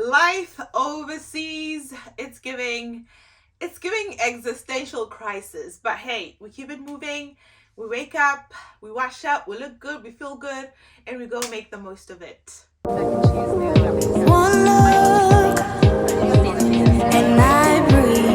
Life overseas, it's giving existential crisis. But hey, we keep it moving. We wake up, we wash up, we look good, we feel good, and we go make the most of it. One look and I breathe.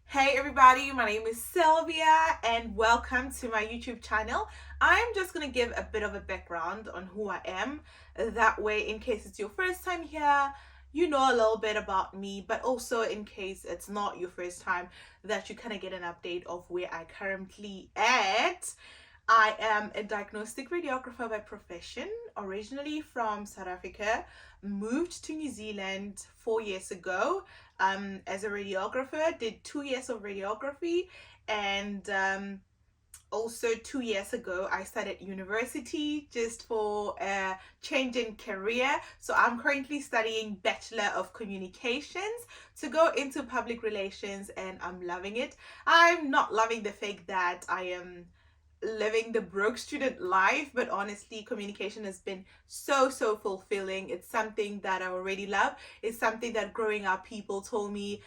Hey everybody, my name is Sylvia and welcome to my YouTube channel. I'm just going to give a bit of a background on who I am. That way, in case it's your first time here, you know a little bit about me, but also in case it's not your first time, that you kind of get an update of where I currently at. I am a diagnostic radiographer by profession, originally from South Africa, moved to New Zealand 4 years ago as a radiographer, did 2 years of radiography, and also 2 years ago I started university just for a change in career. So I'm currently studying Bachelor of Communications to go into public relations, and I'm loving it. I'm not loving the fact that I am living the broke student life, but honestly communication has been so fulfilling. It's something that I already love. It's something that growing up people told me,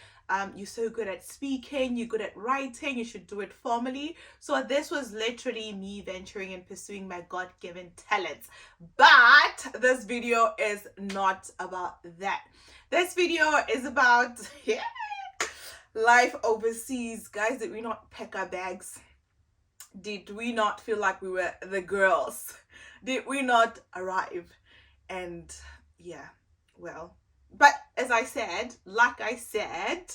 you're so good at speaking, you're good at writing, you should do it formally. So this was literally me venturing and pursuing my God-given talents. But this video is not about that. This video is about life overseas. Guys, did we not pack our bags? Did we not feel like we were the girls? Did we not arrive? And yeah, well, but as I said, like I said,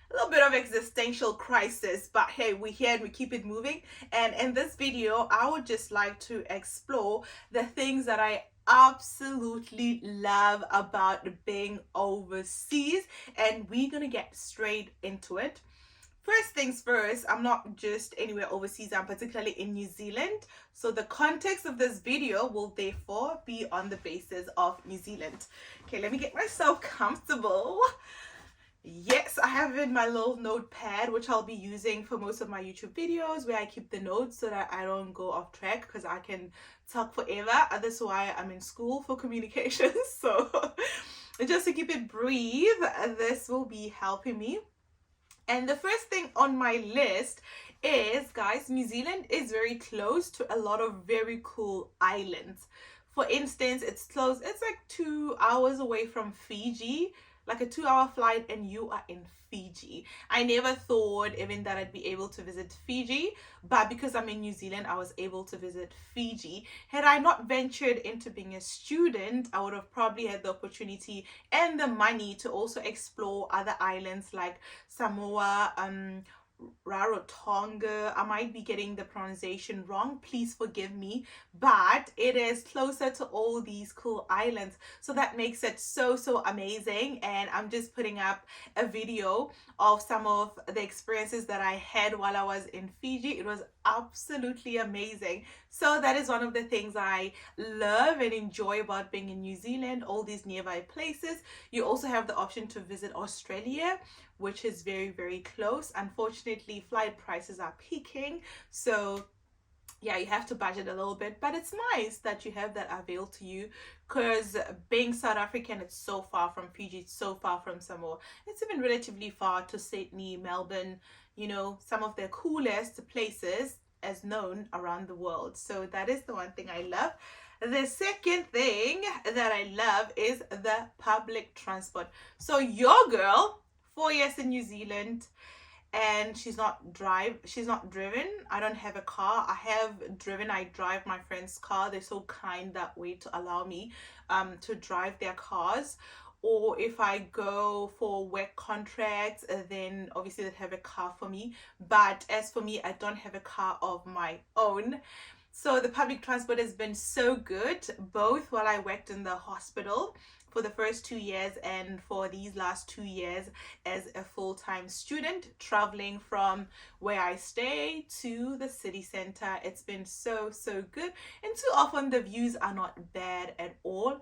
a little bit of existential crisis, but hey, we're here and we keep it moving. And in this video, I would just like to explore the things that I absolutely love about being overseas, and we're gonna get straight into it. First things first, I'm not just anywhere overseas, I'm particularly in New Zealand. So the context of this video will therefore be on the basis of New Zealand. Okay, let me get myself comfortable. Yes, I have in my little notepad, which I'll be using for most of my YouTube videos, where I keep the notes so that I don't go off track, because I can talk forever. That's why I'm in school for communications. So just to keep it brief, this will be helping me. And the first thing on my list is, guys, New Zealand is very close to a lot of very cool islands. For instance, it's like 2 hours away from Fiji, like a 2-hour flight, and you are in Fiji. I never thought even that I'd be able to visit Fiji, but because I'm in New Zealand, I was able to visit Fiji. Had I not ventured into being a student, I would have probably had the opportunity and the money to also explore other islands like Samoa, Rarotonga. I might be getting the pronunciation wrong, please forgive me, but it is closer to all these cool islands, so that makes it so amazing. And I'm just putting up a video of some of the experiences that I had while I was in Fiji. It was absolutely amazing. So that is one of the things I love and enjoy about being in New Zealand, all these nearby places. You also have the option to visit Australia, which is very close. Unfortunately, flight prices are peaking, so yeah, you have to budget a little bit, but it's nice that you have that available to you, because being South African, it's so far from Fiji, it's so far from Samoa, it's even relatively far to Sydney, Melbourne, you know, some of the coolest places as known around the world. So that is the one thing I love. The second thing that I love is the public transport. So your girl, 4 years in New Zealand, and she's not driven. I don't have a car. I have driven. I drive my friend's car. They're so kind that way to allow me to drive their cars. Or if I go for work contracts, then obviously they have a car for me. But as for me, I don't have a car of my own. So the public transport has been so good, both while I worked in the hospital for the first 2 years and for these last 2 years as a full-time student, traveling from where I stay to the city center. It's been so good, and too often the views are not bad at all.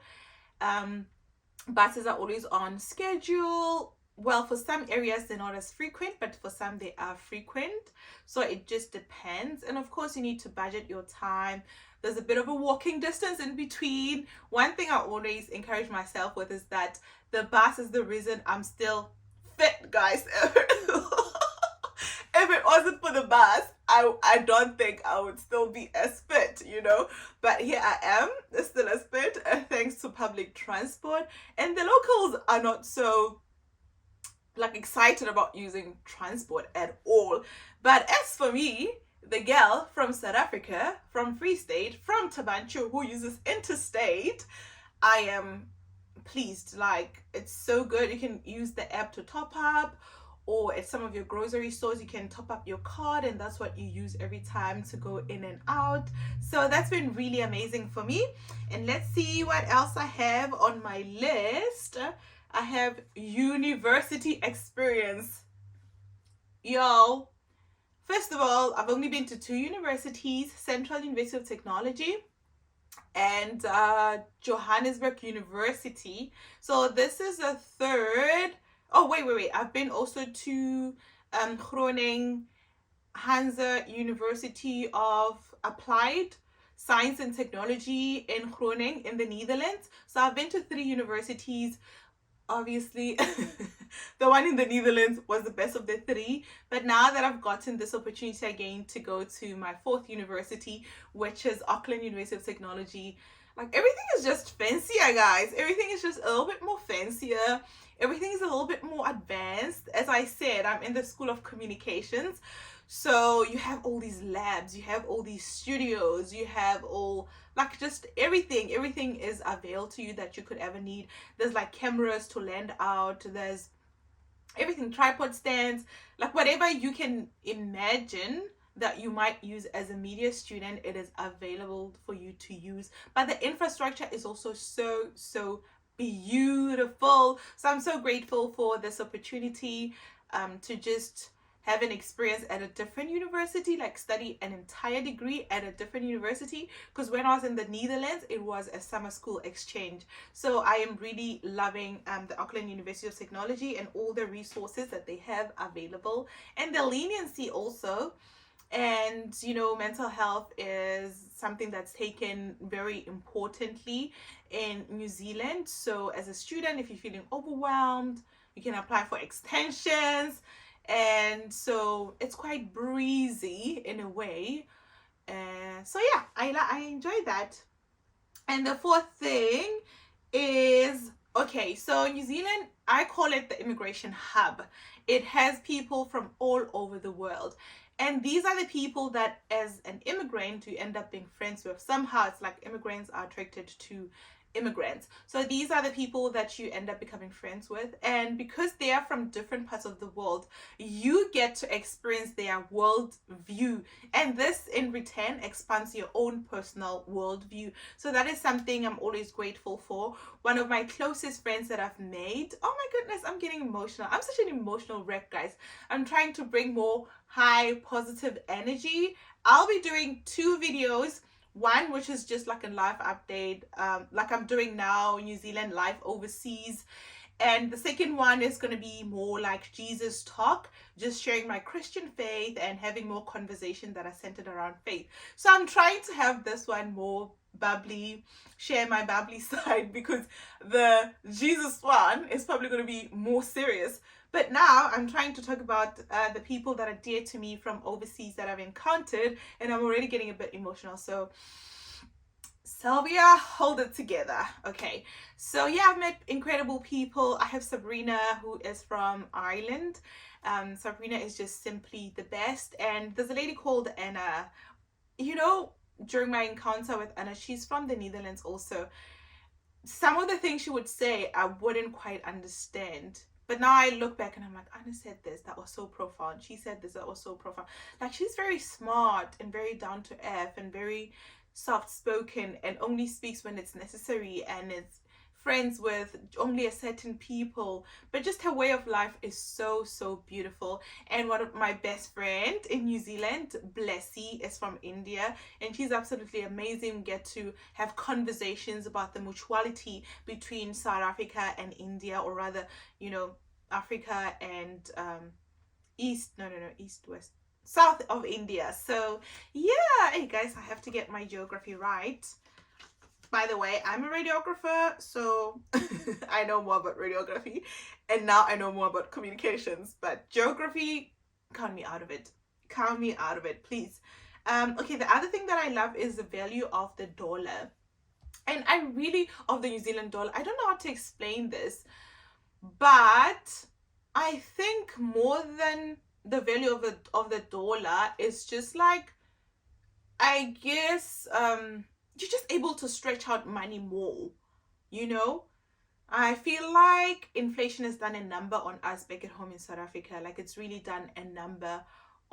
Buses are always on schedule. well, for some areas they're not as frequent, but for some they are frequent. So it just depends. And of course, you need to budget your time. There's a bit of a walking distance in between. One thing I always encourage myself with is that the bus is the reason I'm still fit, guys. If it wasn't for the bus, I don't think I would still be as fit, you know. But here I am, still as fit, thanks to public transport. And the locals are not so like excited about using transport at all. But as for me, the girl from South Africa, from Free State, from Tabancho, who uses interstate, I am pleased. Like, it's so good. You can use the app to top up, or at some of your grocery stores you can top up your card, and that's what you use every time to go in and out. So that's been really amazing for me. And let's see what else I have on my list. I have university experience. Y'all, first of all, I've only been to two universities, Central University of Technology and Johannesburg University. So this is a third. Oh, wait. I've been also to Groningen Hansa University of Applied Science and Technology in Groningen in the Netherlands. So I've been to three universities. Obviously, the one in the Netherlands was the best of the three. But now that I've gotten this opportunity again to go to my fourth university, which is Auckland University of Technology, like everything is just fancier, guys. Everything is just a little bit more fancier. Everything is a little bit more advanced. As I said, I'm in the School of Communications. So you have all these labs, you have all these studios, you have all like just everything is available to you that you could ever need. There's like cameras to lend out, there's everything, tripod stands, like whatever you can imagine that you might use as a media student, it is available for you to use. But the infrastructure is also so beautiful. So I'm so grateful for this opportunity to just have an experience at a different university, like study an entire degree at a different university. Because when I was in the Netherlands, it was a summer school exchange. So I am really loving the Auckland University of Technology and all the resources that they have available, and the leniency also. And you know, mental health is something that's taken very importantly in New Zealand. So as a student, if you're feeling overwhelmed, you can apply for extensions, and so it's quite breezy in a way. So yeah, I enjoy that. And the fourth thing is, okay, so New Zealand, I call it the immigration hub. It has people from all over the world. And these are the people that, as an immigrant, you end up being friends with. Somehow it's like immigrants are attracted to immigrants. So these are the people that you end up becoming friends with. And because they are from different parts of the world, you get to experience their world view. And this in return expands your own personal world view. So that is something I'm always grateful for. One of my closest friends that I've made, oh my goodness, I'm getting emotional. I'm such an emotional wreck, guys. I'm trying to bring more high positive energy. I'll be doing two videos, one which is just like a live update, like I'm doing now, New Zealand life overseas, and the second one is going to be more like Jesus talk, just sharing my Christian faith and having more conversation that are centered around faith. So I'm trying to have this one more bubbly, share my bubbly side, because the Jesus one is probably going to be more serious. But now I'm trying to talk about the people that are dear to me from overseas that I've encountered, and I'm already getting a bit emotional. So Sylvia, hold it together. Okay, so yeah, I've met incredible people. I have Sabrina, who is from Ireland. Sabrina is just simply the best. And there's a lady called Anna. You know, during my encounter with Anna, she's from the Netherlands also. Some of the things she would say, I wouldn't quite understand. But now I look back and I'm like, Anna said this, that was so profound. She said this, that was so profound. Like, she's very smart and very down to earth and very soft spoken, and only speaks when it's necessary, and it's friends with only a certain people. But just her way of life is so beautiful. And one of my best friend in New Zealand, Blessy, is from India, and she's absolutely amazing. We get to have conversations about the mutuality between South Africa and India, or rather, you know, Africa and east, west, south of India. So yeah, hey guys, I have to get my geography right. By the way, I'm a radiographer, so I know more about radiography, and now I know more about communications. But geography, count me out of it. Count me out of it, please. Okay, the other thing that I love is the value of the dollar. And I really, of the New Zealand dollar, I don't know how to explain this, but I think more than the value of the dollar is just like, I guess, you're just able to stretch out money more, you know? I feel like inflation has done a number on us back at home in South Africa. Like, it's really done a number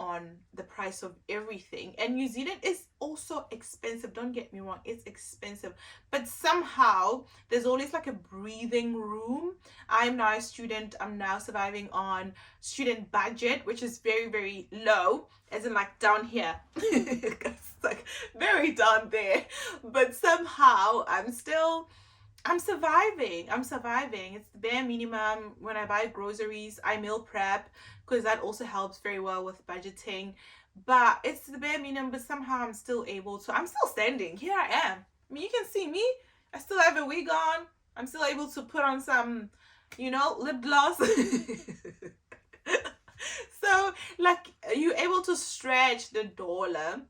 on the price of everything. And New Zealand is also expensive. Don't get me wrong, it's expensive. But somehow there's always like a breathing room. I'm now a student. I'm now surviving on student budget, which is very, very low, as in like down here. It's like very down there. But somehow I'm surviving. It's the bare minimum. When I buy groceries, I meal prep because that also helps very well with budgeting. But it's the bare minimum, but somehow I'm still standing. Here I am. I mean, you can see me. I still have a wig on. I'm still able to put on some, lip gloss. So, like, you're able to stretch the dollar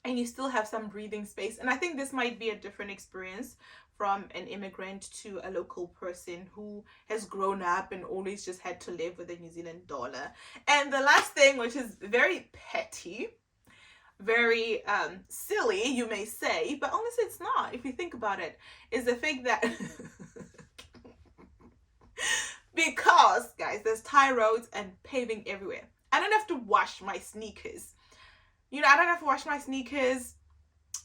and you still have some breathing space. And I think this might be a different experience from an immigrant to a local person who has grown up and always just had to live with the New Zealand dollar. And the last thing, which is very petty, very silly, you may say, but honestly it's not if you think about it, is the fact that because, guys, there's tie roads and paving everywhere. I don't have to wash my sneakers. I don't have to wash my sneakers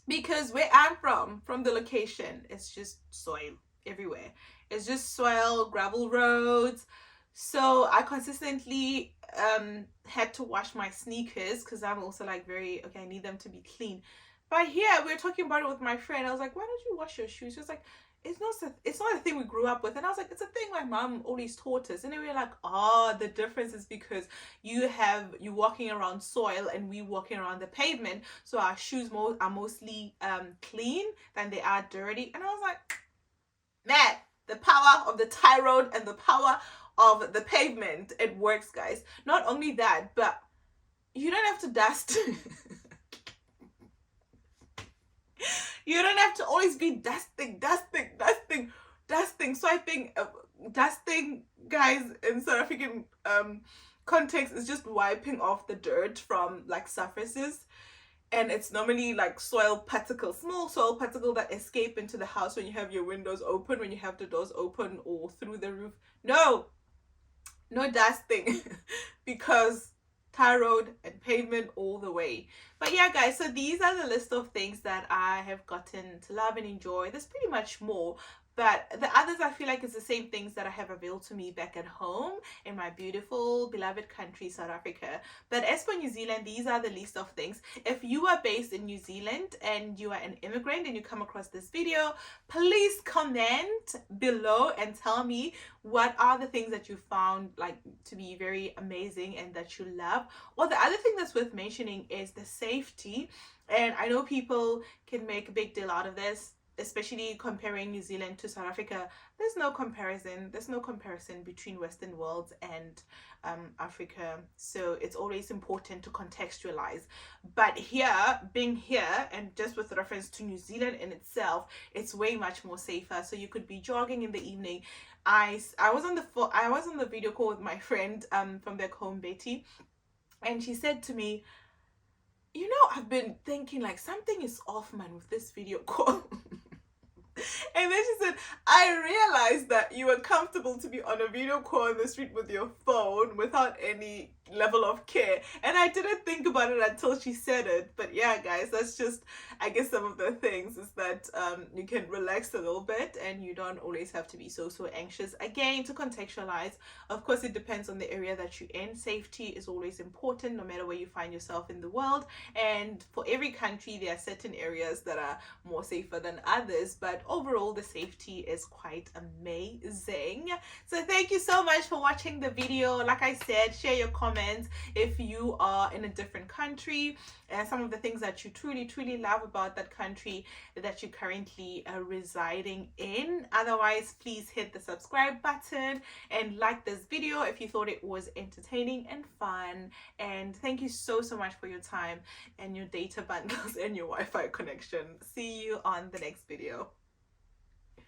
because where I'm from the location, it's just soil everywhere. It's just soil, gravel roads. So I consistently had to wash my sneakers because I'm also like I need them to be clean. But here, we were talking about it with my friend. I was like, why don't you wash your shoes? She was like, it's not a thing we grew up with. And I was like, it's a thing my mom always taught us. And then we were like, the difference is because you walking around soil and we walking around the pavement, so our shoes are mostly clean than they are dirty. And I was like, man, the power of the tie road and the power of the pavement, it works, guys. Not only that, but you don't have to dust. You don't have to always be dusting, swiping. Dusting, guys, in South African context is just wiping off the dirt from like surfaces. And it's normally like soil particles, small soil particles that escape into the house when you have your windows open, when you have the doors open, or through the roof. No dusting because tar road and pavement all the way. But yeah, guys, so these are the list of things that I have gotten to love and enjoy. There's pretty much more, but the others I feel like it's the same things that I have availed to me back at home in my beautiful beloved country, South Africa. But as for New Zealand, these are the list of things. If you are based in New Zealand and you are an immigrant and you come across this video, please comment below and tell me what are the things that you found like to be very amazing and that you love. Or the other thing that's worth mentioning is the safety. And I know people can make a big deal out of this, especially comparing New Zealand to South Africa. There's no comparison between Western world and Africa. So it's always important to contextualize. But being here, and just with reference to New Zealand in itself, it's way much more safer. So you could be jogging in the evening. I was on the video call with my friend from back home, Betty, and she said to me, I've been thinking like something is off, man, with this video call. And then she said, I realized that you were comfortable to be on a video call in the street with your phone without any level of care. And I didn't think about it until she said it. But yeah, guys, that's just, I guess, some of the things is that you can relax a little bit and you don't always have to be so anxious. Again, to contextualize, of course, it depends on the area that you're in. Safety is always important no matter where you find yourself in the world. And for every country, there are certain areas that are more safer than others. But overall, the safety is quite amazing. So thank you so much for watching the video. Like I said, share your comments if you are in a different country and some of the things that you truly love about that country that you're currently residing in. Otherwise, please hit the subscribe button and like this video if you thought it was entertaining and fun. And thank you so much for your time and your data bundles and your Wi-Fi connection. See you on the next video.